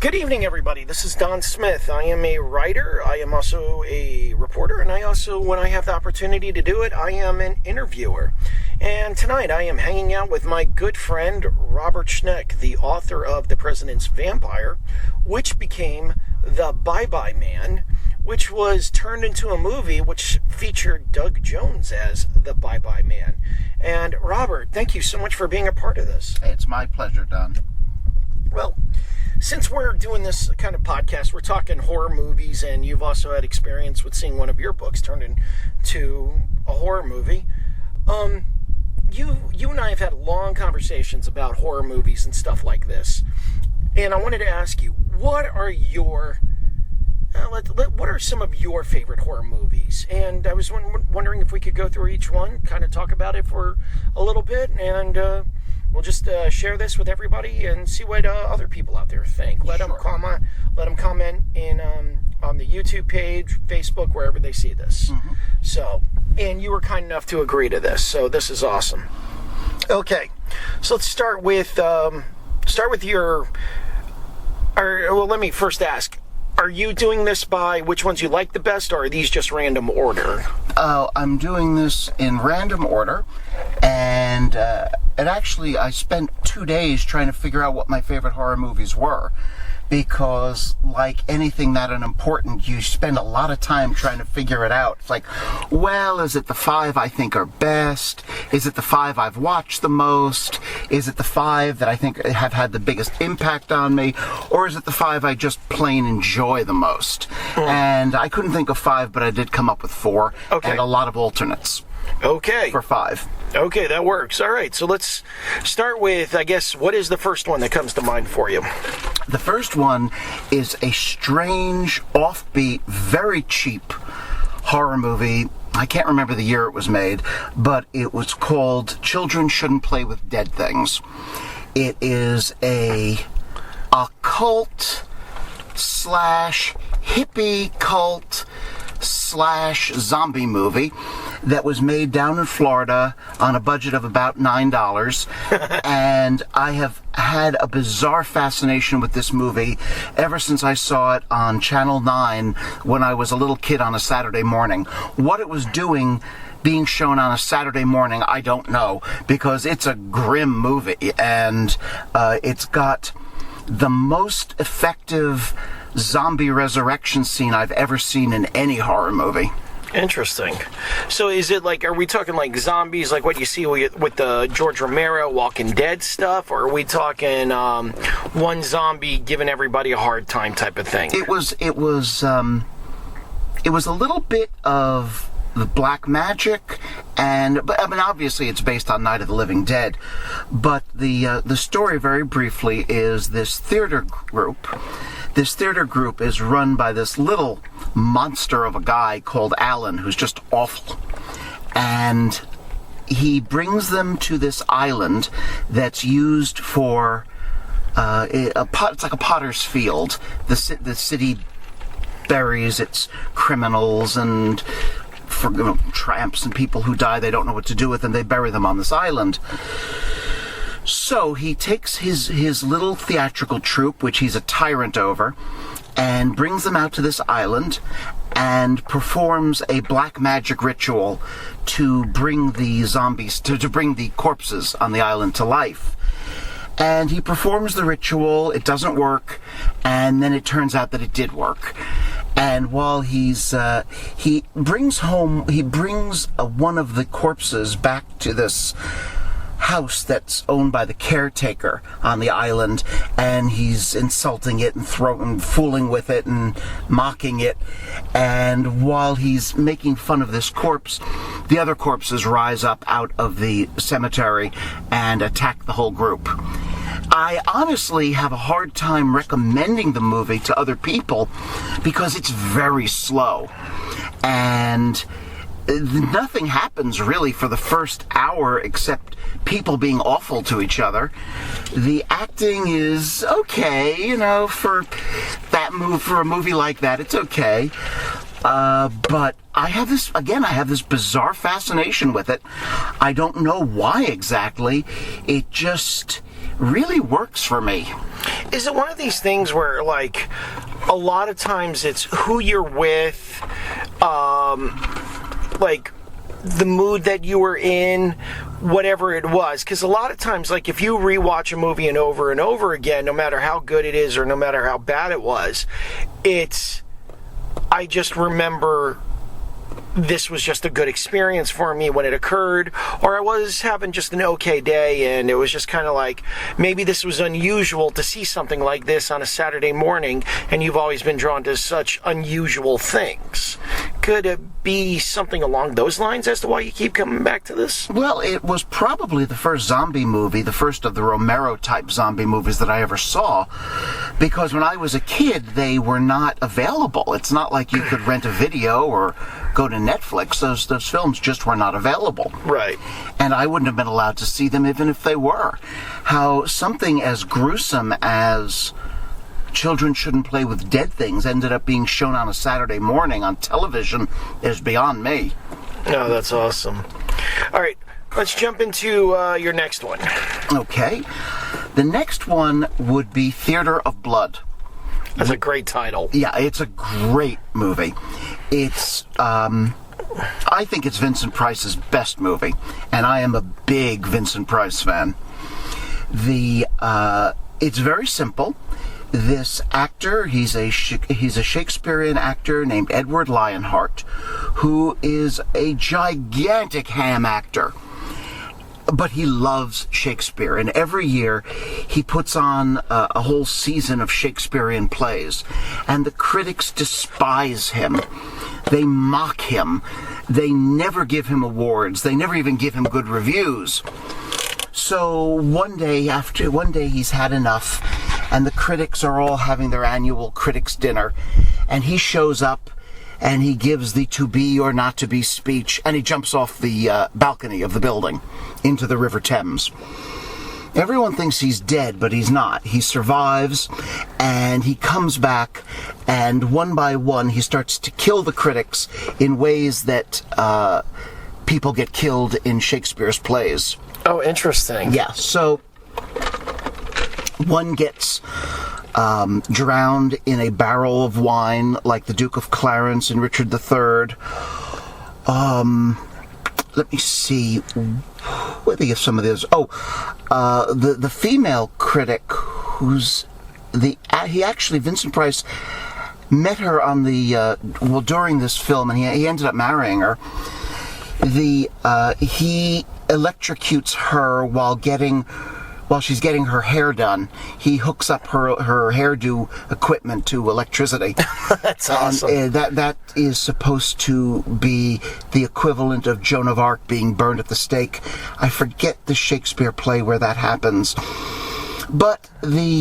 Good evening, everybody. This is Don Smith. I am a writer. I am also a reporter, and I also, when I have the opportunity to do it, I am an interviewer. And tonight I am hanging out with my good friend, Robert Schneck, the author of The President's Vampire, which became The Bye-Bye Man, which was turned into a movie which featured Doug Jones as the Bye-Bye Man. And Robert, thank you so much for being a part of this. It's my pleasure, Don. Well, since we're doing this kind of podcast, we're talking horror movies, and you've also had experience with seeing one of your books turned into a horror movie. You and I have had long conversations about horror movies and stuff like this, and I wanted to ask you, what are some of your favorite horror movies? And I was wondering if we could go through each one, kind of talk about it for a little bit, and we'll just share this with everybody and see what other people out there think. Let them comment in on the YouTube page, Facebook, wherever they see this. Mm-hmm. So, and you were kind enough to agree to this, so this is awesome. Okay, so let's start with your. Well, let me first ask: are you doing this by which ones you like the best, or are these just random order? I'm doing this in random order, and actually I spent 2 days trying to figure out what my favorite horror movies were, because like anything that unimportant, you spend a lot of time trying to figure it out. It's like, well, is it the 5 I think are best? Is it the 5 I've watched the most? Is it the 5 that I think have had the biggest impact on me? Or is it the 5 I just plain enjoy the most? And I couldn't think of 5, but I did come up with 4, and a lot of alternates. Okay. For 5. Okay, that works. All right, so let's start with, I guess, what is the first one that comes to mind for you? The first one is a strange, offbeat, very cheap horror movie. I can't remember the year it was made, but it was called Children Shouldn't Play with Dead Things. It is a occult / hippie cult / zombie movie that was made down in Florida on a budget of about $9. And I have had a bizarre fascination with this movie ever since I saw it on Channel 9 when I was a little kid on a Saturday morning. What it was doing being shown on a Saturday morning, I don't know, because it's a grim movie, and it's got the most effective zombie resurrection scene I've ever seen in any horror movie. Interesting. So is it like, are we talking like zombies, like what you see with the George Romero Walking Dead stuff, or are we talking one zombie giving everybody a hard time type of thing? It was a little bit of the black magic, but I mean, obviously it's based on Night of the Living Dead, but the story, very briefly, is this theater group. This theater group is run by this little monster of a guy called Alan, who's just awful. And he brings them to this island that's used for it's like a potter's field. The city buries its criminals and tramps and people who die they don't know what to do with, and they bury them on this island. So he takes his little theatrical troupe, which he's a tyrant over, and brings them out to this island and performs a black magic ritual to bring the zombies, to bring the corpses on the island to life. And he performs the ritual, it doesn't work, and then it turns out that it did work. And while he brings one of the corpses back to this house that's owned by the caretaker on the island, and he's insulting it and fooling with it and mocking it. And while he's making fun of this corpse, the other corpses rise up out of the cemetery and attack the whole group. I honestly have a hard time recommending the movie to other people because it's very slow, and nothing happens really for the first hour except people being awful to each other. The acting is okay, for a movie like that, it's okay. But I have this bizarre fascination with it. I don't know why exactly. It just really works for me. Is it one of these things where, like, a lot of times it's who you're with, like, the mood that you were in, whatever it was? Because a lot of times, like, if you rewatch a movie and over again, no matter how good it is or no matter how bad it was, I just remember this was just a good experience for me when it occurred, or I was having just an okay day, and it was just kind of like, maybe this was unusual to see something like this on a Saturday morning, and you've always been drawn to such unusual things. Could it be something along those lines as to why you keep coming back to this? Well, it was probably the first zombie movie, the first of the Romero-type zombie movies that I ever saw, because when I was a kid, they were not available. It's not like you could rent a video or go to Netflix. Those films just were not available. Right. And I wouldn't have been allowed to see them even if they were. How something as gruesome as Children Shouldn't Play with Dead Things ended up being shown on a Saturday morning on television is beyond me. No, that's awesome. All right, let's jump into your next one. Okay. The next one would be Theater of Blood. That's a great title. Yeah, it's a great movie. It's, I think it's Vincent Price's best movie, and I am a big Vincent Price fan. It's very simple. This actor, he's a Shakespearean actor named Edward Lionheart, who is a gigantic ham actor. But he loves Shakespeare, and every year he puts on a whole season of Shakespearean plays, and the critics despise him. They mock him. They never give him awards. They never even give him good reviews. So one day he's had enough, and the critics are all having their annual critics' dinner, and he shows up, and he gives the to be or not to be speech, and he jumps off the balcony of the building into the River Thames. Everyone thinks he's dead, but he's not. He survives, and he comes back, and one by one he starts to kill the critics in ways that people get killed in Shakespeare's plays. Oh, interesting. Yeah, so one gets drowned in a barrel of wine like the Duke of Clarence and Richard III. Let me see. What do you have some of those? The female critic Vincent Price met her on during this film, and he ended up marrying her. He electrocutes her while she's getting her hair done. He hooks up her hairdo equipment to electricity. That's awesome. And, that is supposed to be the equivalent of Joan of Arc being burned at the stake. I forget the Shakespeare play where that happens. But there's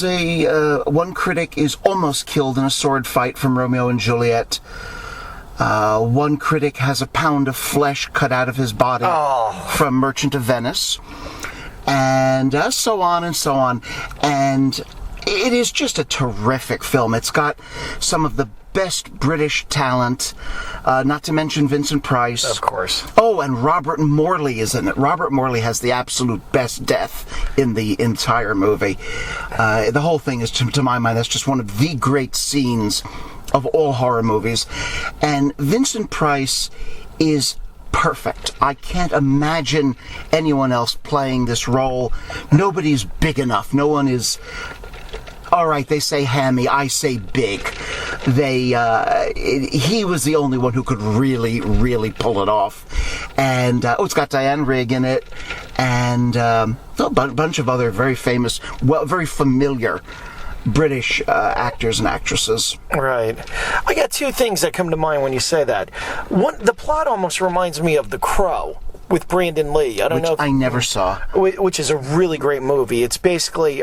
one critic is almost killed in a sword fight from Romeo and Juliet. One critic has a pound of flesh cut out of his body from Merchant of Venice, and so on and so on. And it is just a terrific film. It's got some of the best British talent, not to mention Vincent Price. Of course. Oh, and Robert Morley is in it. Robert Morley has the absolute best death in the entire movie. The whole thing is, to my mind, that's just one of the great scenes of all horror movies. And Vincent Price is perfect. I can't imagine anyone else playing this role. Nobody's big enough. No one is... All right, they say hammy, I say big. He was the only one who could really, really pull it off. And, it's got Diane Rigg in it, and a bunch of other very famous, very familiar British actors and actresses. Right. I got two things that come to mind when you say that. One, the plot almost reminds me of The Crow with Brandon Lee. I don't know. I never saw. Which is a really great movie. It's basically,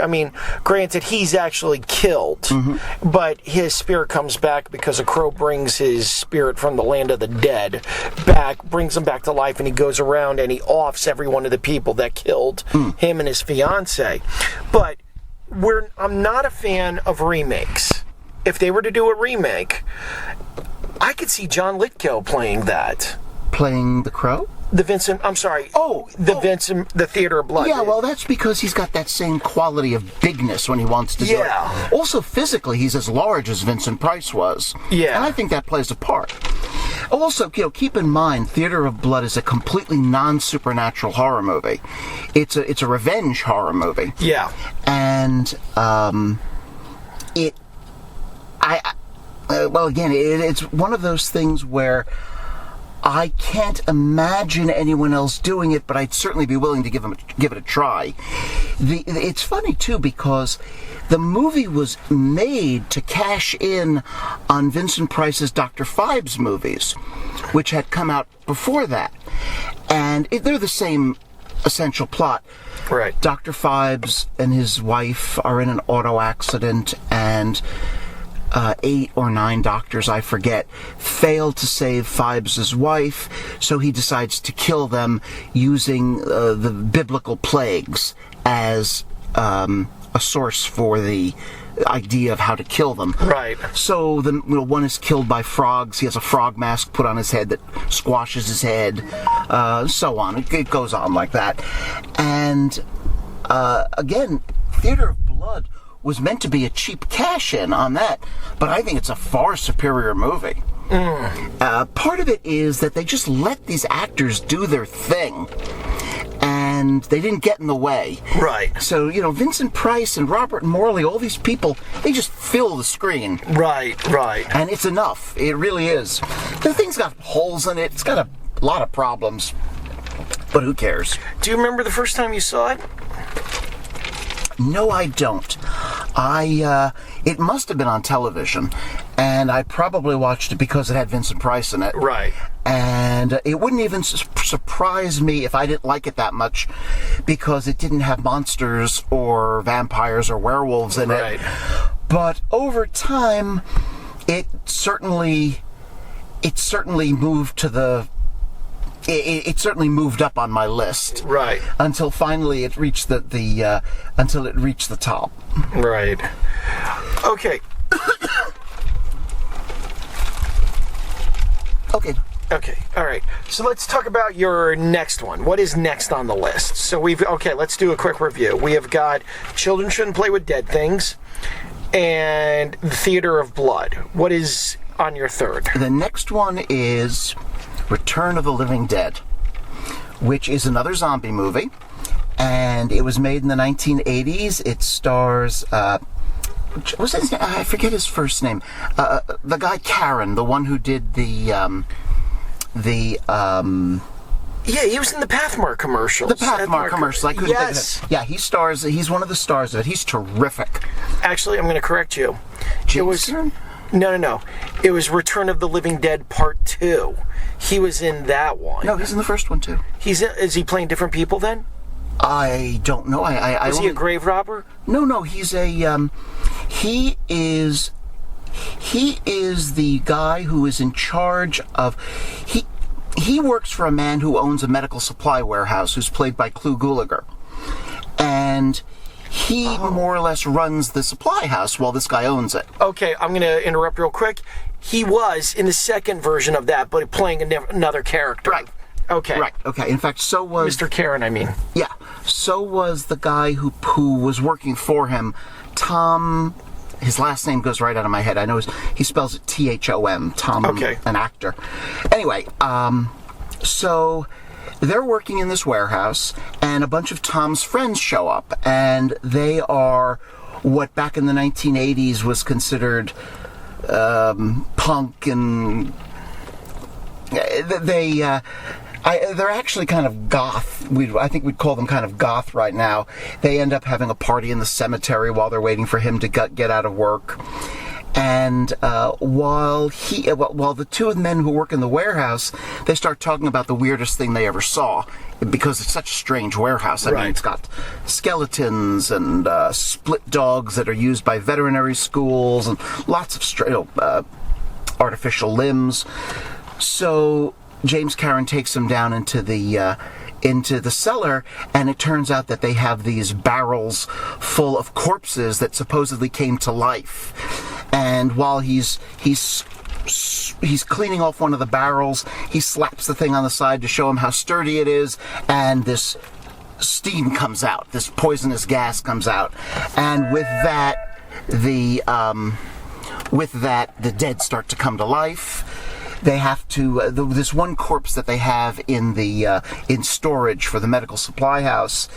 granted, he's actually killed, but his spirit comes back because a crow brings his spirit from the land of the dead back, brings him back to life, and he goes around and he offs every one of the people that killed him and his fiancée. But I'm not a fan of remakes. If they were to do a remake, I could see John Lithgow playing that. Playing the Crow? The Vincent, I'm sorry. Vincent, the Theater of Blood. Yeah, well, that's because he's got that same quality of bigness when he wants to do it. Yeah. Also, physically, he's as large as Vincent Price was. Yeah. And I think that plays a part. Also, keep in mind, Theater of Blood is a completely non-supernatural horror movie. It's a revenge horror movie. Yeah. And, it's one of those things where I can't imagine anyone else doing it, but I'd certainly be willing to give it a try. It's funny, too, because the movie was made to cash in on Vincent Price's Dr. Phibes movies, which had come out before that. And they're the same essential plot. Right. Dr. Phibes and his wife are in an auto accident, and 8 or 9 doctors, I forget, fail to save Phibes' wife, so he decides to kill them using the biblical plagues as a source for the idea of how to kill them. Right. So one is killed by frogs. He has a frog mask put on his head that squashes his head, so on. It goes on like that. And again, Theater of Blood was meant to be a cheap cash-in on that, but I think it's a far superior movie. Part of it is that they just let these actors do their thing, and they didn't get in the way. Right. So, Vincent Price and Robert Morley, all these people, they just fill the screen. Right. And it's enough. It really is. The thing's got holes in it. It's got a lot of problems, but who cares? Do you remember the first time you saw it? No, I don't. It must have been on television, and I probably watched it because it had Vincent Price in it. Right. And it wouldn't even surprise me if I didn't like it that much, because it didn't have monsters or vampires or werewolves in it. But over time, it certainly moved to the... It certainly moved up on my list, right? Until finally it reached the top. Right. Okay. Okay. All right. So let's talk about your next one. What is next on the list? So let's do a quick review. We have got Children Shouldn't Play with Dead Things and The Theater of Blood. What is on your third? The next one is Return of the Living Dead, which is another zombie movie, and it was made in the 1980s. It stars, what's his name? I forget his first name. The guy Karen, the one who did yeah, he was in the Pathmark commercials. The Pathmark commercials. I couldn't yes. think of it. Yeah, he's one of the stars of it. He's terrific. Actually, I'm going to correct you. Jason? No. It was Return of the Living Dead Part 2. He was in that one. No, he's in the first one too. Is he playing different people then? I don't know. Is he a grave robber? No. He's a he is the guy who is in charge of he works for a man who owns a medical supply warehouse, who's played by Clu Gulager, and he more or less runs the supply house while this guy owns it. Okay, I'm going to interrupt real quick. He was in the second version of that, but playing another character. Right. Okay. Right. Okay. In fact, so was Mr. Karen. I mean. Yeah. So was the guy who was working for him, Tom. His last name goes right out of my head. I know he spells it Thom. Tom. Okay. An actor. Anyway, so they're working in this warehouse, and a bunch of Tom's friends show up, and they are what back in the 1980s was considered punk, and they're actually kind of goth. I think we'd call them kind of goth right now. They end up having a party in the cemetery while they're waiting for him to get out of work. And while the two of the men who work in the warehouse, they start talking about the weirdest thing they ever saw, because it's such a strange warehouse. I mean, it's got skeletons and split dogs that are used by veterinary schools, and lots of artificial limbs. So James Karen takes them down into the cellar, and it turns out that they have these barrels full of corpses that supposedly came to life. And while he's he's cleaning off one of the barrels. He slaps the thing on the side to show him how sturdy it is, and this steam comes out. This poisonous gas comes out, and with that, the dead start to come to life. They have to. This one corpse that they have in the in storage for the medical supply house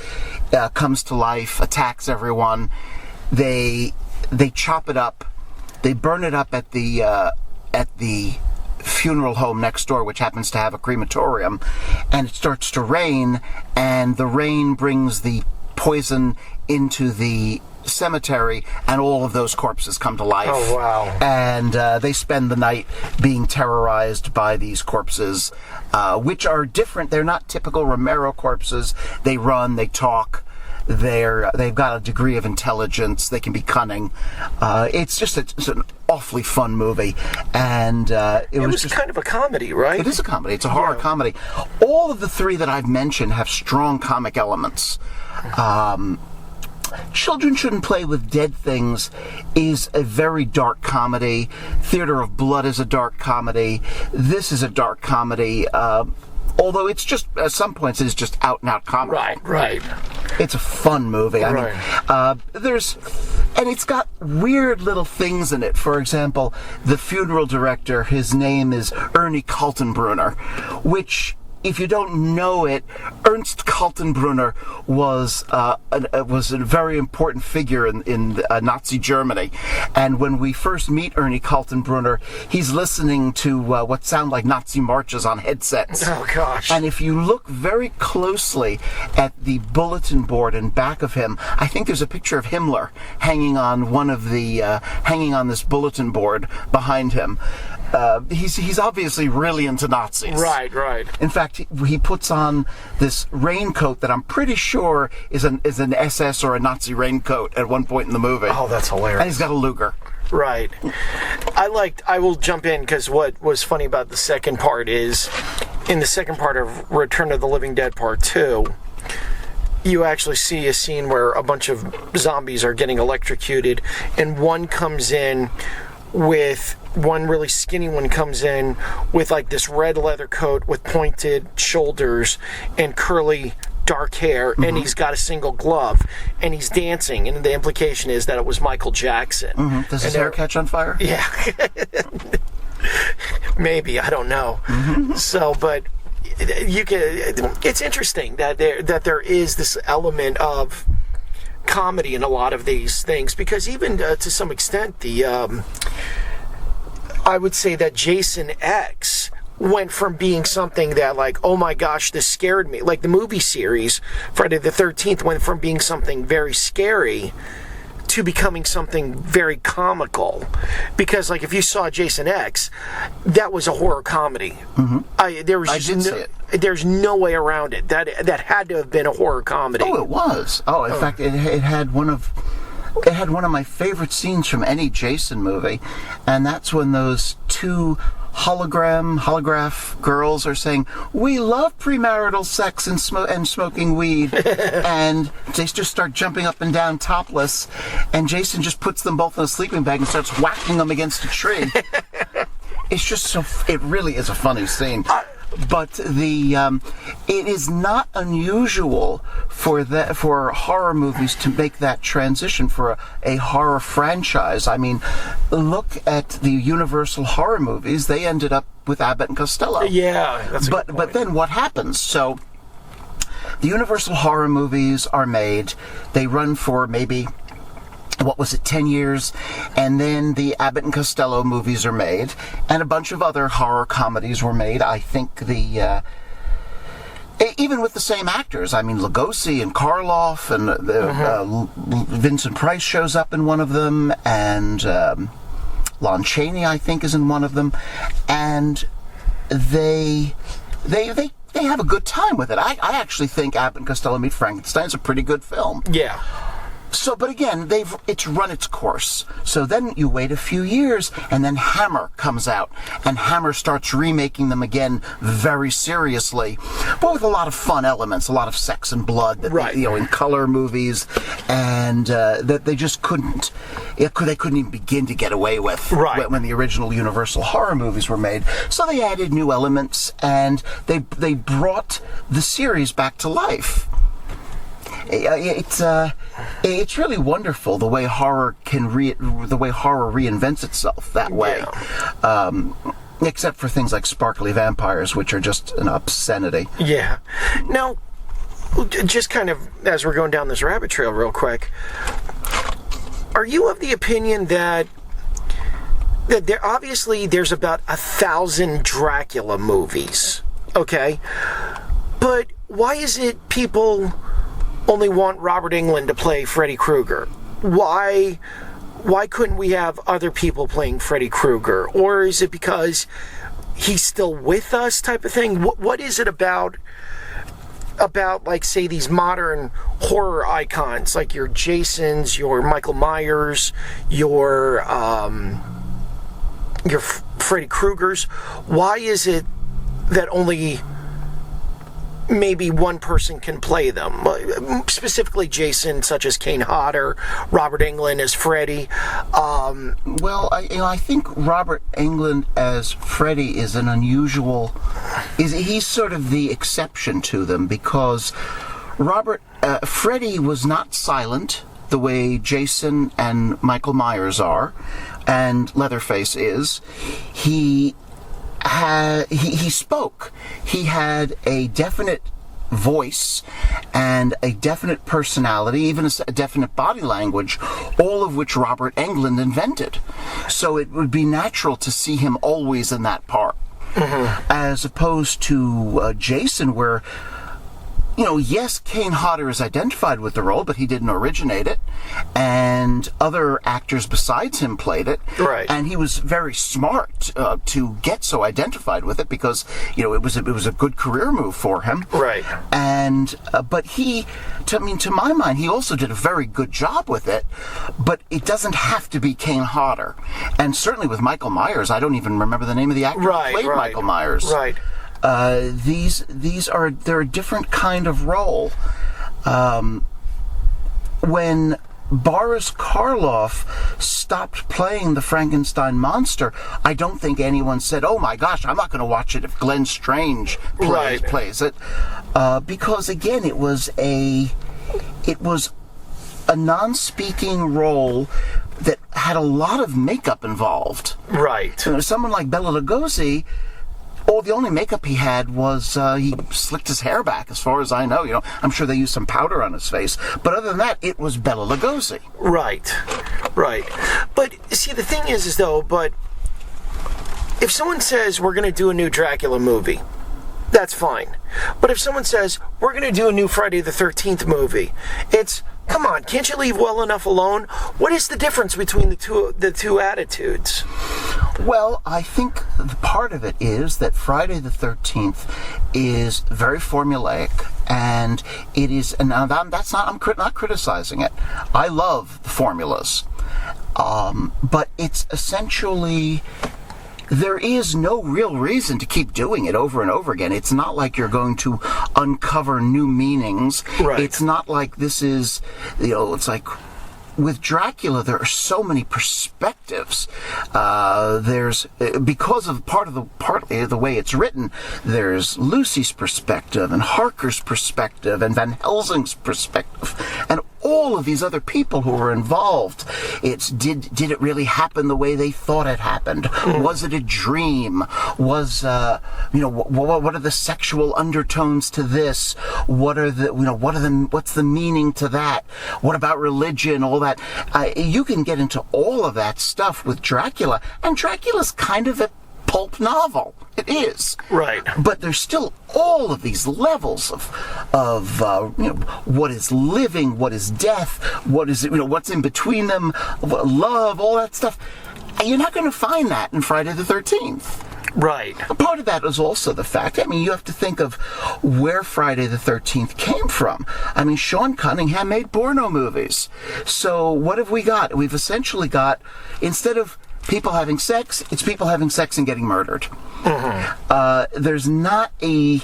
comes to life, attacks everyone. They chop it up. They burn it up at the funeral home next door, which happens to have a crematorium, and it starts to rain, and the rain brings the poison into the cemetery, and all of those corpses come to life. Oh, wow. And they spend the night being terrorized by these corpses, which are different. They're not typical Romero corpses. They run, they talk, they've got a degree of intelligence, they can be cunning. It's an awfully fun movie, and it was just kind of a comedy, right? It is a comedy. It's a horror comedy. All of the three that I've mentioned have strong comic elements. Children Shouldn't Play with Dead Things is a very dark comedy. Theater of Blood is a dark comedy. This is a dark comedy. Although it's just, at some points, it's just out-and-out comedy. Right. It's a fun movie. I Right. mean, and it's got weird little things in it. For example, the funeral director, his name is Ernie Kaltenbrunner, which, if you don't know it, Ernst Kaltenbrunner was a very important figure in Nazi Germany. And when we first meet Ernie Kaltenbrunner, he's listening to what sound like Nazi marches on headsets. Oh, gosh. And if you look very closely at the bulletin board in back of him, I think there's a picture of Himmler hanging on hanging on this bulletin board behind him. He's obviously really into Nazis. Right. In fact, he puts on this raincoat that I'm pretty sure is an SS or a Nazi raincoat at one point in the movie. Oh, that's hilarious. And he's got a Luger. Right. I will jump in, because what was funny about the second part is, in the second part of Return of the Living Dead Part 2, you actually see a scene where a bunch of zombies are getting electrocuted, and one really skinny one comes in with like this red leather coat with pointed shoulders and curly dark hair, and he's got a single glove, and he's dancing, and the implication is that it was Michael Jackson. Does his hair catch on fire? Yeah. Maybe, I don't know. So, but it's interesting that there is this element of comedy in a lot of these things, because even to some extent I would say that Jason X went from being something that, like, oh my gosh, this scared me, like the movie series Friday the 13th went from being something very scary to becoming something very comical, because like if you saw Jason X, that was a horror comedy. There's no way around it. That had to have been a horror comedy. Oh, it was. In fact, it had one of my favorite scenes from any Jason movie, and that's when those two holograph girls are saying, "We love premarital sex and smoking weed," and they just start jumping up and down topless, and Jason just puts them both in a sleeping bag and starts whacking them against a tree. It's just it really is a funny scene. But it is not unusual for horror movies to make that transition for a horror franchise. I mean, look at the Universal horror movies. They ended up with Abbott and Costello. Yeah, that's a good point. But then what happens? So the Universal horror movies are made. They run for maybe, 10 years, and then the Abbott and Costello movies are made, and a bunch of other horror comedies were made. I think even with the same actors. I mean, Lugosi and Karloff, and Vincent Price shows up in one of them, and Lon Chaney, I think, is in one of them, and they have a good time with it. I actually think Abbott and Costello Meet Frankenstein is a pretty good film. Yeah. But again, it's run its course. So then you wait a few years, and then Hammer comes out, and Hammer starts remaking them again very seriously, but with a lot of fun elements, a lot of sex and blood, that in color movies, and that they just couldn't. They couldn't even begin to get away with when the original Universal horror movies were made. So they added new elements, and they brought the series back to life. It's really wonderful the way horror reinvents itself that way. Except for things like sparkly vampires, which are just an obscenity. Yeah. Now, just kind of as we're going down this rabbit trail real quick, are you of the opinion that there's about 1,000 Dracula movies, okay? But why is it people only want Robert Englund to play Freddy Krueger? Why couldn't we have other people playing Freddy Krueger? Or is it because he's still with us type of thing? What is it about like, say, these modern horror icons, like your Jasons, your Michael Myers, your Freddy Kruegers? Why is it that only maybe one person can play them? Specifically Jason, such as Kane Hodder, Robert Englund as Freddy. I think Robert Englund as Freddy is an unusual. He's sort of the exception to them, because Freddy was not silent the way Jason and Michael Myers are, and Leatherface is. He spoke. He had a definite voice and a definite personality, even a definite body language, all of which Robert Englund invented. So it would be natural to see him always in that part. As opposed to Jason, where, yes, Kane Hodder is identified with the role, but he didn't originate it, and other actors besides him played it. Right. And he was very smart to get so identified with it, because it was a good career move for him. Right. And but to my mind, he also did a very good job with it. But it doesn't have to be Kane Hodder, and certainly with Michael Myers, I don't even remember the name of the actor who played Michael Myers. Right. They're a different kind of role. When Boris Karloff stopped playing the Frankenstein monster, I don't think anyone said, "Oh my gosh, I'm not going to watch it if Glenn Strange plays it," because again, it was a non-speaking role that had a lot of makeup involved. Right. Someone like Bela Lugosi. The only makeup he had was he slicked his hair back, as far as I know. I'm sure they used some powder on his face. But other than that, it was Bela Lugosi. Right. But, see, the thing is though, but if someone says we're going to do a new Dracula movie, that's fine. But if someone says we're going to do a new Friday the 13th movie, it's, come on, can't you leave well enough alone? What is the difference between the two attitudes? Well, I think the part of it is that Friday the 13th is very formulaic, and it is, and I'm not criticizing it. I love the formulas. But it's essentially, there is no real reason to keep doing it over and over again. It's not like you're going to uncover new meanings. Right. It's not like this is, it's like, with Dracula, there are so many perspectives. There's, because of partly the way it's written, there's Lucy's perspective and Harker's perspective and Van Helsing's perspective and all of these other people who were involved. It's did it really happen the way they thought it happened? Was it a dream? Was what are the sexual undertones to this? What's the meaning to that? What about religion? All that. You can get into all of that stuff with Dracula, and Dracula's kind of a pulp novel. It is. Right. But there's still all of these levels of what is living, what is death, what is what's in between them, love, all that stuff. And you're not going to find that in Friday the 13th. Right. Part of that is also the fact, I mean, you have to think of where Friday the 13th came from. I mean, Sean Cunningham made porno movies. So what have we got? We've essentially got, instead of people having sex, it's people having sex and getting murdered. There's not a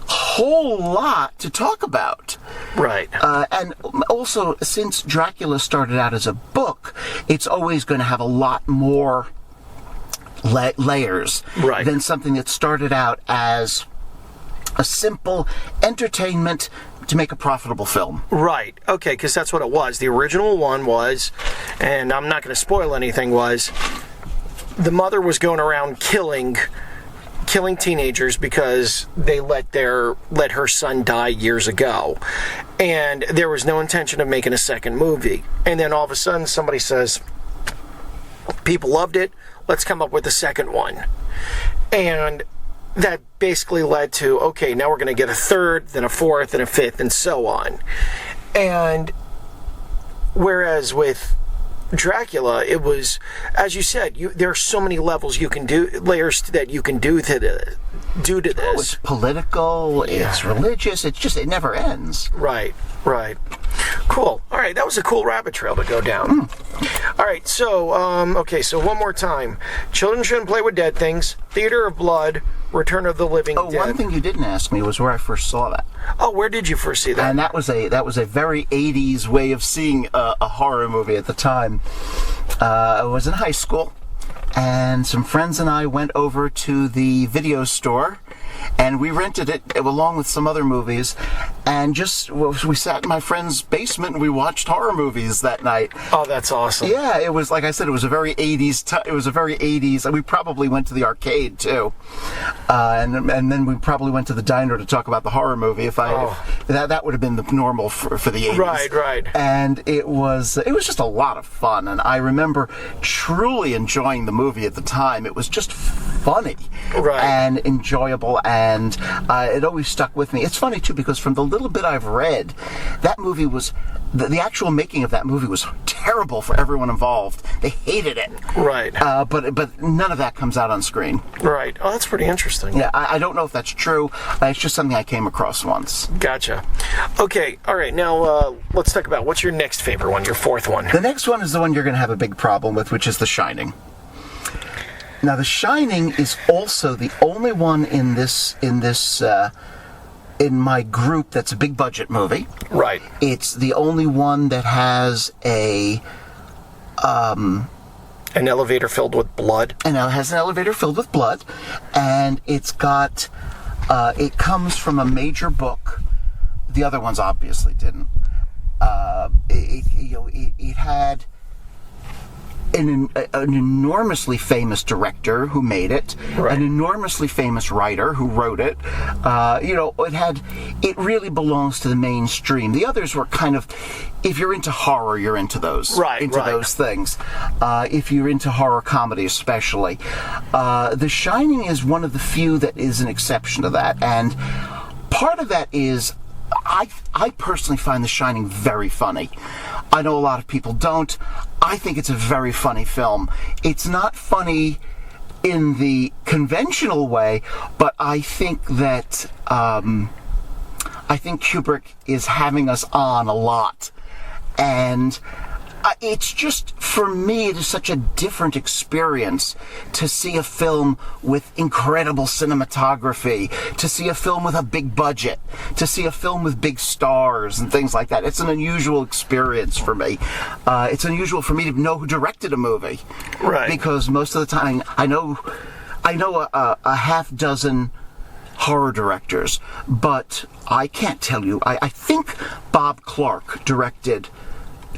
whole lot to talk about. Right. And also, since Dracula started out as a book, it's always going to have a lot more layers than something that started out as a simple entertainment to make a profitable film. Right. Okay, because that's what it was. The original one was, and I'm not going to spoil anything, was the mother was going around killing teenagers because they let her son die years ago, and there was no intention of making a second movie. And then all of a sudden somebody says, people loved it, let's come up with a second one. And that basically led to, okay, now we're going to get a third, then a fourth, and a fifth, and so on. And whereas with Dracula, it was, as you said, there are so many levels you can do, layers that you can do to this. Oh, it's political, it's religious, it never ends. Right. Cool. All right, that was a cool rabbit trail to go down. All right, so, so one more time. Children Shouldn't Play with Dead Things, Theater of Blood, Return of the Living Dead. One thing you didn't ask me was where I first saw that. Oh, where did you first see that? And that was a very 80s way of seeing a horror movie at the time. I was in high school, and some friends and I went over to the video store, and we rented it along with some other movies, and we sat in my friend's basement and we watched horror movies that night. Oh, that's awesome. Yeah, it was, like I said, it was a very 80s, and we probably went to the arcade too. And then we probably went to the diner to talk about the horror movie. That would have been the normal for the 80s. Right. And it was just a lot of fun, and I remember truly enjoying the movie at the time. It was just funny and enjoyable, and it always stuck with me. It's funny too, because from the little bit I've read, that movie was the actual making of that movie was terrible for everyone involved. They hated it. Right. But none of that comes out on screen. Right. Oh, that's pretty interesting. Yeah, I don't know if that's true. It's just something I came across once. Gotcha. Okay. All right. Now let's talk about what's your next favorite one, your fourth one. The next one is the one you're going to have a big problem with, which is The Shining. Now, The Shining is also the only one in my group that's a big budget movie. Right. It's the only one that has an elevator filled with blood. And it has an elevator filled with blood, and it's got it comes from a major book. The other ones obviously didn't. It had an enormously famous director who made it, an enormously famous writer who wrote it. It really belongs to the mainstream. The others were kind of, if you're into horror, you're into those, those things. If you're into horror comedy, especially, The Shining is one of the few that is an exception to that, and part of that is, I personally find The Shining very funny. I know a lot of people don't. I think it's a very funny film. It's not funny in the conventional way, but I think that Kubrick is having us on a lot, and it's just, for me, it is such a different experience to see a film with incredible cinematography, to see a film with a big budget, to see a film with big stars and things like that. It's an unusual experience for me. It's unusual for me to know who directed a movie. Right. Because most of the time, I know a half dozen horror directors, but I can't tell you. I think Bob Clark directed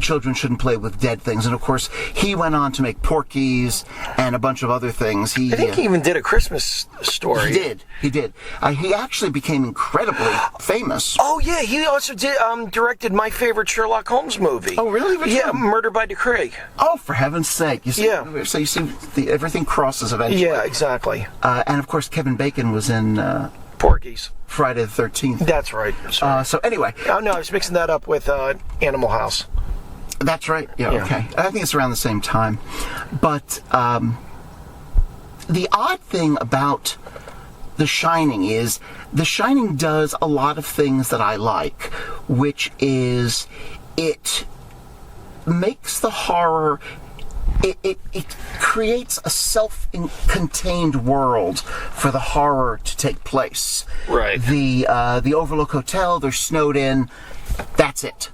Children Shouldn't Play with Dead Things, and of course he went on to make Porky's and a bunch of other things. I think he even did A Christmas Story. He did. He actually became incredibly famous. Oh yeah, he also directed my favorite Sherlock Holmes movie. Oh really? Which one? Murder by Decree. Oh, for heaven's sake! You see, so you see, everything crosses eventually. Yeah, exactly. And of course Kevin Bacon was in Porky's. Friday the 13th. That's right. So anyway. Oh no, I was mixing that up with Animal House. That's right. Yeah, okay. I think it's around the same time. But the odd thing about The Shining is The Shining does a lot of things that I like, which is it makes the horror, it creates a self-contained world for the horror to take place. Right. The Overlook Hotel, they're snowed in, that's it.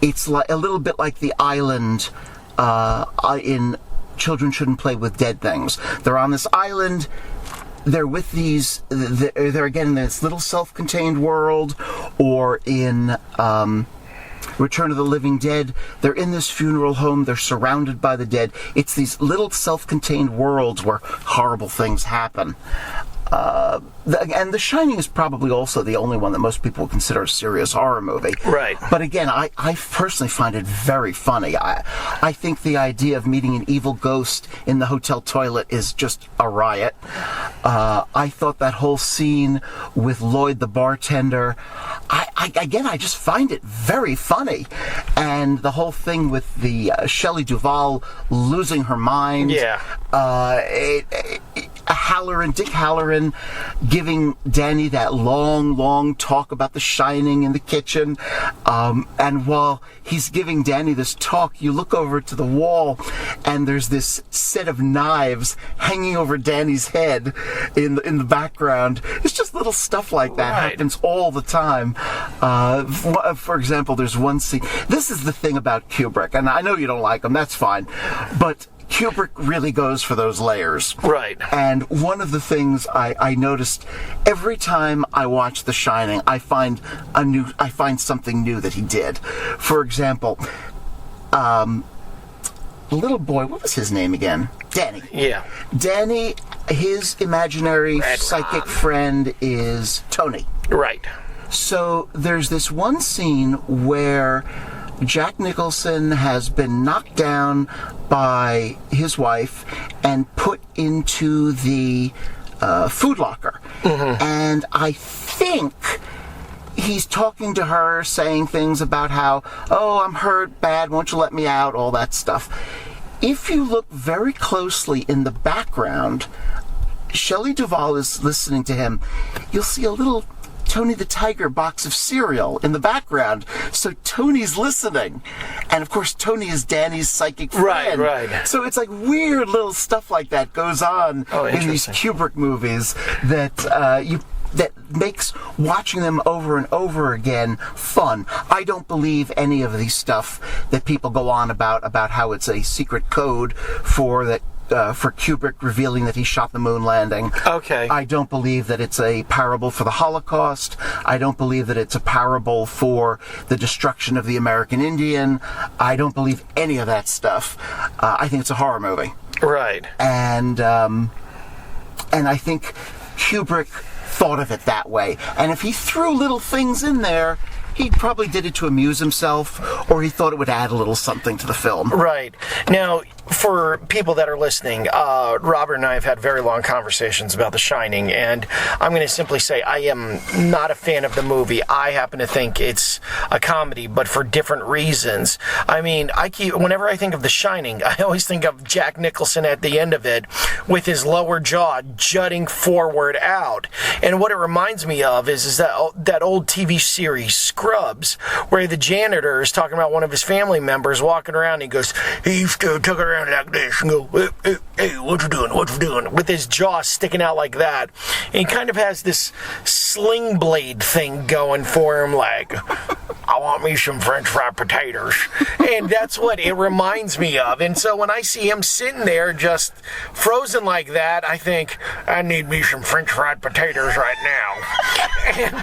It's like a little bit like the island in Children Shouldn't Play with Dead Things. They're on this island, they're with these, they're again in this little self-contained world, or in Return of the Living Dead, they're in this funeral home, they're surrounded by the dead. It's these little self-contained worlds where horrible things happen. And The Shining is probably also the only one that most people would consider a serious horror movie. Right. But again, I personally find it very funny. I think the idea of meeting an evil ghost in the hotel toilet is just a riot. I thought that whole scene with Lloyd the bartender, I just find it very funny. And the whole thing with the Shelley Duvall losing her mind. Yeah. Dick Halloran giving Danny that long talk about The Shining in the kitchen. And while he's giving Danny this talk, you look over to the wall and there's this set of knives hanging over Danny's head in the background. It's just little stuff like that happens all the time. For example, there's one scene. This is the thing about Kubrick, and I know you don't like him, that's fine. But Kubrick really goes for those layers. Right. And one of the things I noticed every time I watch The Shining, I find something new that he did. For example, little boy, what was his name again? Danny. Yeah. Danny, his imaginary psychic friend is Tony. Right. So there's this one scene where Jack Nicholson has been knocked down by his wife and put into the food locker. Mm-hmm. And I think he's talking to her, saying things about how, oh, I'm hurt bad, won't you let me out, all that stuff. If you look very closely in the background, Shelley Duvall is listening to him. You'll see a little Tony the Tiger box of cereal in the background. So Tony's listening. And of course, Tony is Danny's psychic friend. Right. So it's like weird little stuff like that goes on in these Kubrick movies that makes watching them over and over again fun. I don't believe any of these stuff that people go on about how it's a secret code for Kubrick revealing that he shot the moon landing. Okay. I don't believe that it's a parable for the Holocaust. I don't believe that it's a parable for the destruction of the American Indian. I don't believe any of that stuff. I think it's a horror movie. Right. And I think Kubrick thought of it that way. And if he threw little things in there, he probably did it to amuse himself, or he thought it would add a little something to the film. Right. Now, for people that are listening, Robert and I have had very long conversations about The Shining, and I'm going to simply say I am not a fan of the movie. I happen to think it's a comedy, but for different reasons. I mean, whenever I think of The Shining, I always think of Jack Nicholson at the end of it with his lower jaw jutting forward out. And what it reminds me of is that old TV series, Scrubs, where the janitor is talking about one of his family members walking around, and he goes, he used to tuck around like this and go, hey, what you doing, with his jaw sticking out like that. And he kind of has this sling blade thing going for him, like, I want me some French fried potatoes. And that's what it reminds me of. And so when I see him sitting there just frozen like that, I think, I need me some French fried potatoes right now.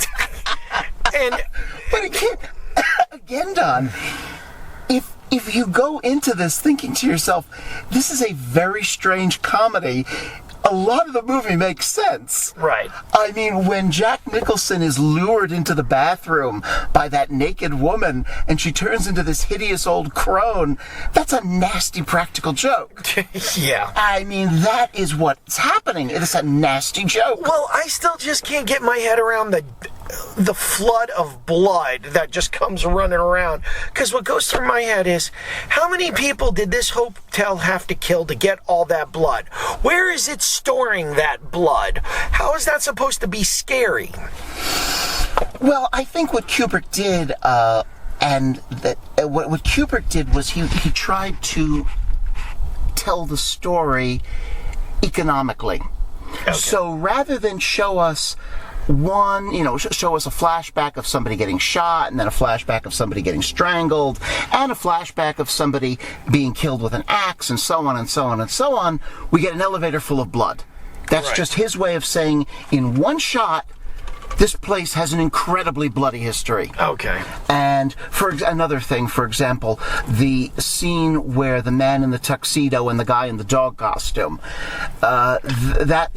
But again, Don, if you go into this thinking to yourself, this is a very strange comedy, a lot of the movie makes sense. Right. I mean, when Jack Nicholson is lured into the bathroom by that naked woman and she turns into this hideous old crone, that's a nasty practical joke. Yeah. I mean, that is what's happening. It is a nasty joke. Well, I still just can't get my head around the flood of blood that just comes running around. Because what goes through my head is, how many people did this hotel have to kill to get all that blood? Where is it storing that blood? How is that supposed to be scary? Well, I think what Kubrick did, what Kubrick did was he tried to tell the story economically. Okay. So rather than show us show us a flashback of somebody getting shot, and then a flashback of somebody getting strangled, and a flashback of somebody being killed with an axe, and so on and so on and so on, we get an elevator full of blood. That's right. Just his way of saying, in one shot, this place has an incredibly bloody history. Okay. And for another thing, for example, the scene where the man in the tuxedo and the guy in the dog costume, that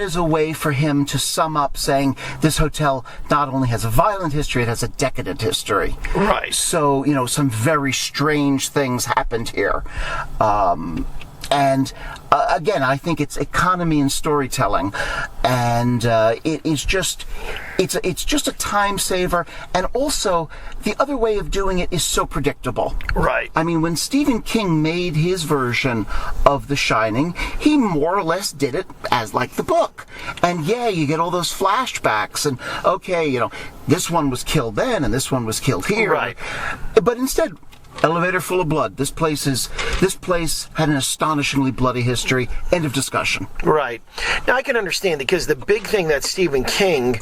is a way for him to sum up saying this hotel not only has a violent history, it has a decadent history. Right. So, some very strange things happened here. Again, I think it's economy in storytelling, and it's just a time saver, and also the other way of doing it is so predictable. Right. I mean, when Stephen King made his version of The Shining, he more or less did it as like the book, and you get all those flashbacks, and okay, this one was killed then, and this one was killed here. Right. But instead, elevator full of blood. This place had an astonishingly bloody history. End of discussion. Right. Now I can understand, because the big thing that Stephen King,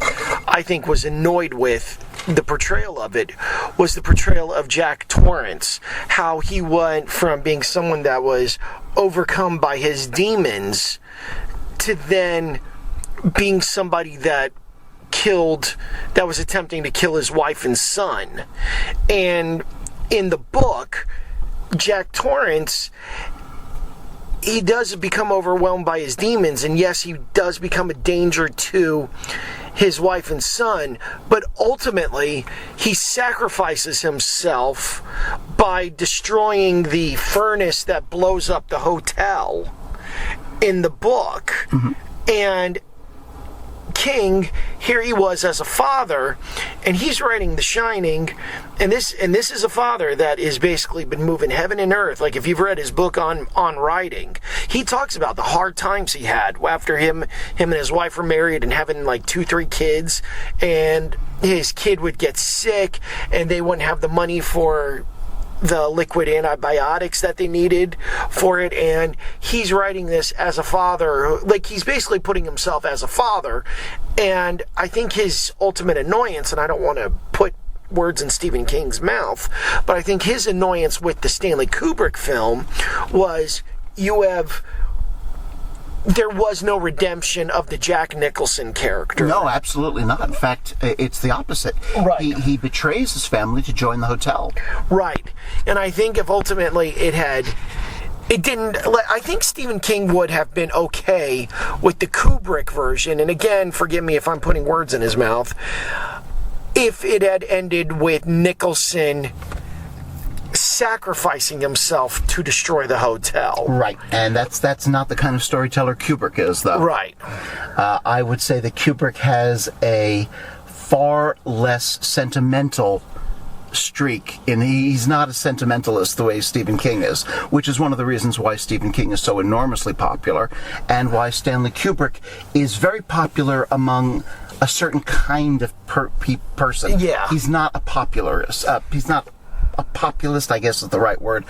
I think, was annoyed with the portrayal of it was the portrayal of Jack Torrance. How he went from being someone that was overcome by his demons to then being somebody that was attempting to kill his wife and son. And in the book, Jack Torrance, he does become overwhelmed by his demons, and yes, he does become a danger to his wife and son, but ultimately, he sacrifices himself by destroying the furnace that blows up the hotel in the book. Mm-hmm. And King, here he was as a father, and he's writing The Shining, and this is a father that has basically been moving heaven and earth. Like, if you've read his book on writing, he talks about the hard times he had after him and his wife were married and having like 2-3 kids, and his kid would get sick, and they wouldn't have the money for the liquid antibiotics that they needed for it, and he's writing this as a father, like he's basically putting himself as a father. And I think his ultimate annoyance, and I don't want to put words in Stephen King's mouth, but I think his annoyance with the Stanley Kubrick film was there was no redemption of the Jack Nicholson character. No, absolutely not. In fact, it's the opposite. Right. He betrays his family to join the hotel. Right. And I think if ultimately I think Stephen King would have been okay with the Kubrick version, and again, forgive me if I'm putting words in his mouth, if it had ended with Nicholson sacrificing himself to destroy the hotel. Right. And that's not the kind of storyteller Kubrick is, though. Right. I would say that Kubrick has a far less sentimental streak, and he's not a sentimentalist the way Stephen King is, which is one of the reasons why Stephen King is so enormously popular, and why Stanley Kubrick is very popular among a certain kind of person. Yeah. He's not a popularist. He's not a populist, I guess is the right word.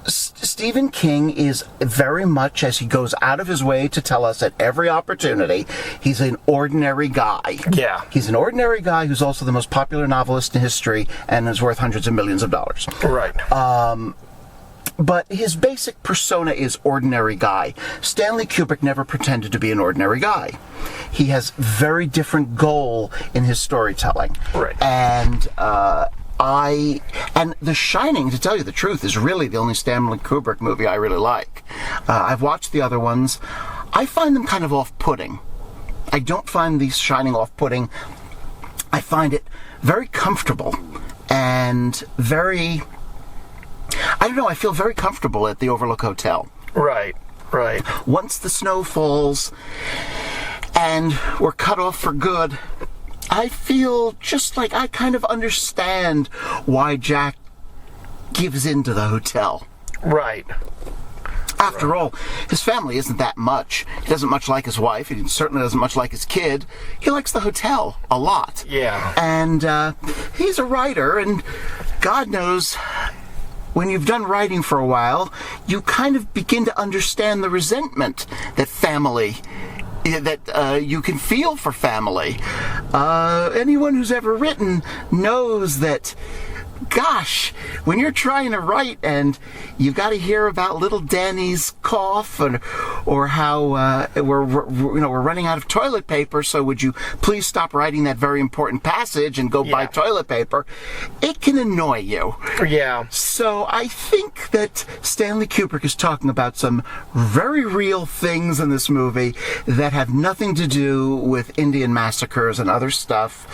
Stephen King is very much, as he goes out of his way to tell us at every opportunity, he's an ordinary guy. Yeah. He's an ordinary guy who's also the most popular novelist in history and is worth hundreds of millions of dollars. Right. But his basic persona is ordinary guy. Stanley Kubrick never pretended to be an ordinary guy. He has very different goal in his storytelling. Right. And The Shining, to tell you the truth, is really the only Stanley Kubrick movie I really like. I've watched the other ones. I find them kind of off-putting. I don't find The Shining off-putting. I find it very comfortable and very... I don't know, I feel very comfortable at the Overlook Hotel. Right, right. Once the snow falls and were cut off for good, I feel just like I kind of understand why Jack gives in to the hotel. Right. After all, his family isn't that much. He doesn't much like his wife. He certainly doesn't much like his kid. He likes the hotel a lot. Yeah. And he's a writer, and God knows, when you've done writing for a while, you kind of begin to understand the resentment that you can feel for family. Anyone who's ever written knows that, gosh, when you're trying to write and you've got to hear about little Danny's cough or how we're running out of toilet paper, so would you please stop writing that very important passage and go buy toilet paper, it can annoy you. Yeah. So I think that Stanley Kubrick is talking about some very real things in this movie that have nothing to do with Indian massacres and other stuff,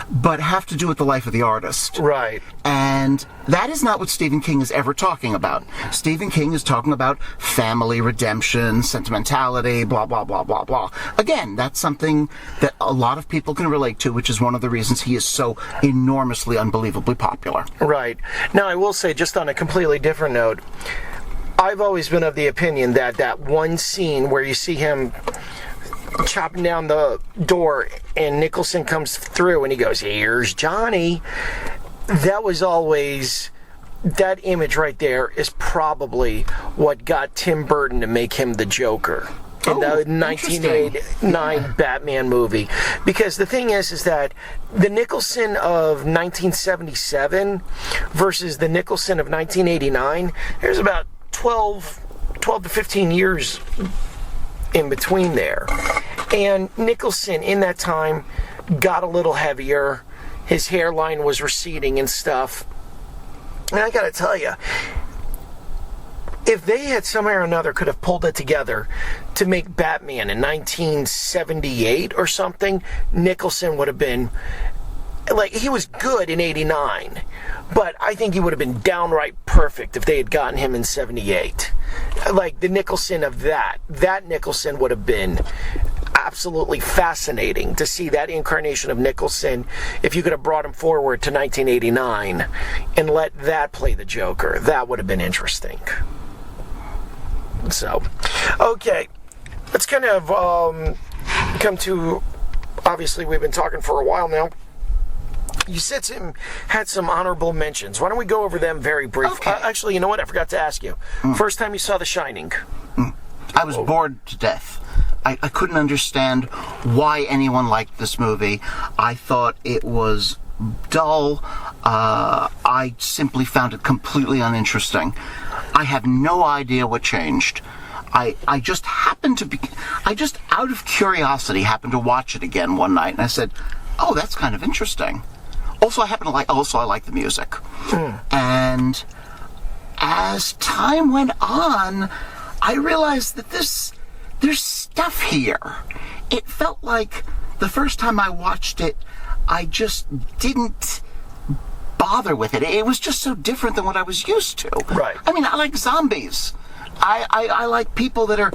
but have to do with the life of the artist. Right. And that is not what Stephen King is ever talking about. Stephen King is talking about family, redemption, sentimentality, blah, blah, blah, blah, blah. Again, that's something that a lot of people can relate to, which is one of the reasons he is so enormously, unbelievably popular. Right. Now, I will say, just on a completely different note, I've always been of the opinion that one scene where you see him chopping down the door and Nicholson comes through and he goes, "Here's Johnny," that was always, that image right there is probably what got Tim Burton to make him the Joker in the 1989 Batman movie. Because the thing is that the Nicholson of 1977 versus the Nicholson of 1989, there's about 12 to 15 years in between there. And Nicholson in that time got a little heavier. His hairline was receding and stuff. And I gotta tell you, if they had somehow or another could have pulled it together to make Batman in 1978 or something, Nicholson would have been, like, he was good in 89, but I think he would have been downright perfect if they had gotten him in 78. Like, the Nicholson of that Nicholson would have been absolutely fascinating to see that incarnation of Nicholson if you could have brought him forward to 1989 and let that play the Joker. That would have been interesting. So, okay, let's kind of come to, obviously we've been talking for a while now. You said had some honorable mentions. Why don't we go over them very briefly? Okay. Actually, you know what? I forgot to ask you. First time you saw The Shining. I was bored to death. I couldn't understand why anyone liked this movie. I thought it was dull. I simply found it completely uninteresting. I have no idea what changed. I just out of curiosity happened to watch it again one night, and I said, "Oh, that's kind of interesting." Also, I like the music. And as time went on, I realized that there's stuff here. It felt like the first time I watched it, I just didn't bother with it. It was just so different than what I was used to. Right. I mean, I like zombies. I like people that are,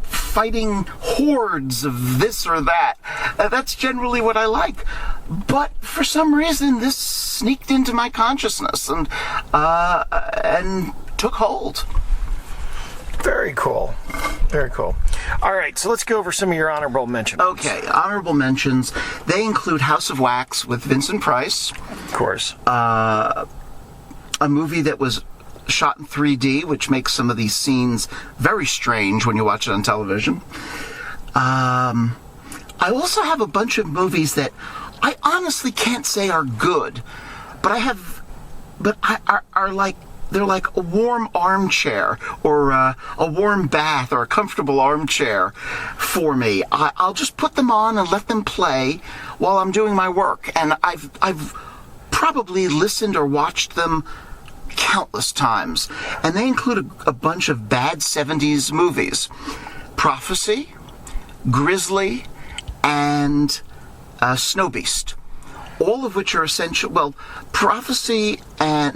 fighting hordes of this or that. That's generally what I like. But for some reason, this sneaked into my consciousness and took hold. Very cool. Very cool. All right, so let's go over some of your honorable mentions. Okay, honorable mentions. They include House of Wax with Vincent Price. Of course. A movie that was shot in 3D, which makes some of these scenes very strange when you watch it on television. I also have a bunch of movies that I honestly can't say are good, but are like, they're like a warm armchair or a warm bath or a comfortable armchair for me. I'll just put them on and let them play while I'm doing my work, and I've probably listened or watched them countless times, and they include a bunch of bad 70s movies: Prophecy, Grizzly, and Snow Beast, all of which are essential. Well, Prophecy and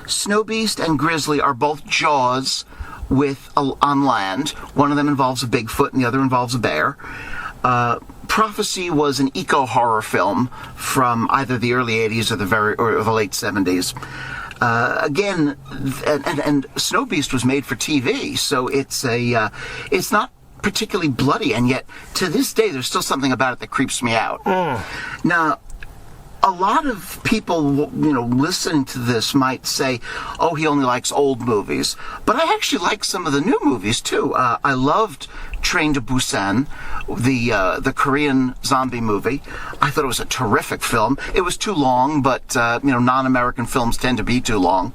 Snow Beast and Grizzly are both Jaws on land. One of them involves a Bigfoot and the other involves a bear. Prophecy was an eco-horror film from either the early 80s or the late 70s. Again, and Snow Beast was made for TV, so it's not particularly bloody, and yet to this day there's still something about it that creeps me out. Now, a lot of people, listening to this might say, oh, he only likes old movies. But I actually like some of the new movies, too. I loved Train to Busan, the Korean zombie movie. I thought it was a terrific film. It was too long, but, non-American films tend to be too long.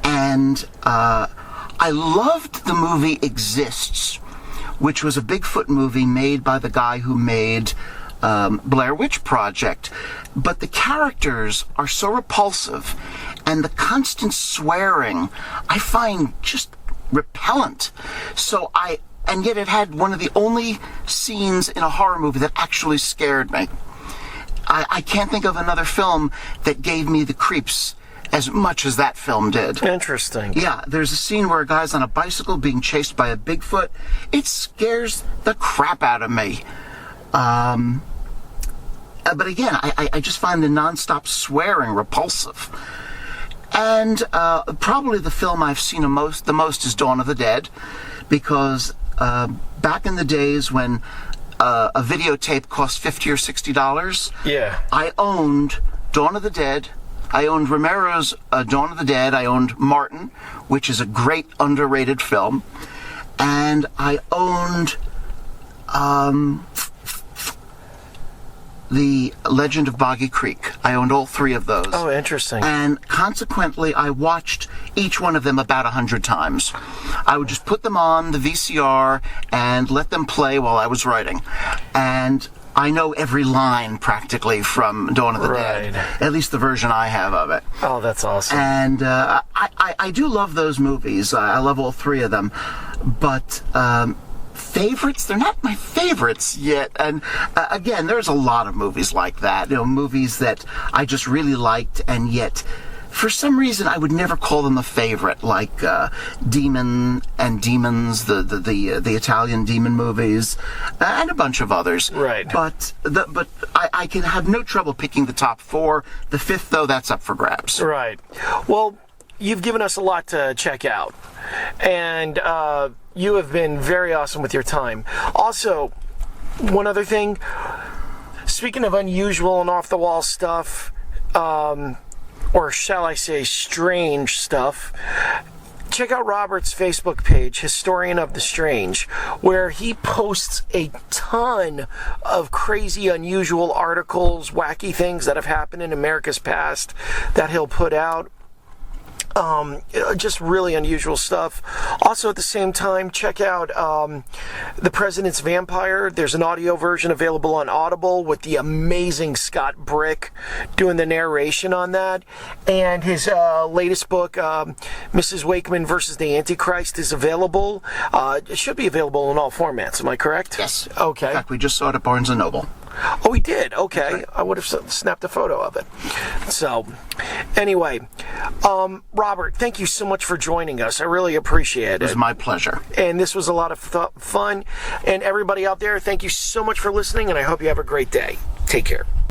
And I loved the movie Exists, which was a Bigfoot movie made by the guy who made Blair Witch Project. But the characters are so repulsive, and the constant swearing I find just repellent. And yet it had one of the only scenes in a horror movie that actually scared me. I can't think of another film that gave me the creeps as much as that film did. Interesting. Yeah, there's a scene where a guy's on a bicycle being chased by a Bigfoot. It scares the crap out of me. But again, I just find the nonstop swearing repulsive. And probably the film I've seen the most is Dawn of the Dead, because back in the days when a videotape cost $50 or $60, yeah, I owned Dawn of the Dead. I owned Romero's Dawn of the Dead. I owned Martin, which is a great underrated film. And I owned The Legend of Boggy Creek. I owned all three of those. Oh, interesting. And consequently, I watched each one of them about 100 times. I would just put them on the VCR and let them play while I was writing. And I know every line practically from Dawn of the Dead. At least the version I have of it. Oh, that's awesome. And I do love those movies. I love all three of them. But favorites? They're not my favorites yet. And again, there's a lot of movies like that. Movies that I just really liked, and yet for some reason I would never call them a favorite, like Demon and Demons, the Italian demon movies, and a bunch of others. Right. But I can have no trouble picking the top four. The fifth, though, that's up for grabs. Right. Well, you've given us a lot to check out, and you have been very awesome with your time. Also, one other thing, speaking of unusual and off-the-wall stuff, or shall I say strange stuff, check out Robert's Facebook page, Historian of the Strange, where he posts a ton of crazy, unusual articles, wacky things that have happened in America's past that he'll put out. Just really unusual stuff. Also, at the same time, check out The President's Vampire. There's an audio version available on Audible with the amazing Scott Brick doing the narration on that. And his latest book, Mrs. Wakeman versus the Antichrist, is available. It should be available in all formats. Am I correct? Yes. Okay. In fact, we just saw it at Barnes & Noble. Oh, he did? Okay. I would have snapped a photo of it. So, anyway, Robert, thank you so much for joining us. I really appreciate it. It was my pleasure. And this was a lot of fun. And everybody out there, thank you so much for listening, and I hope you have a great day. Take care.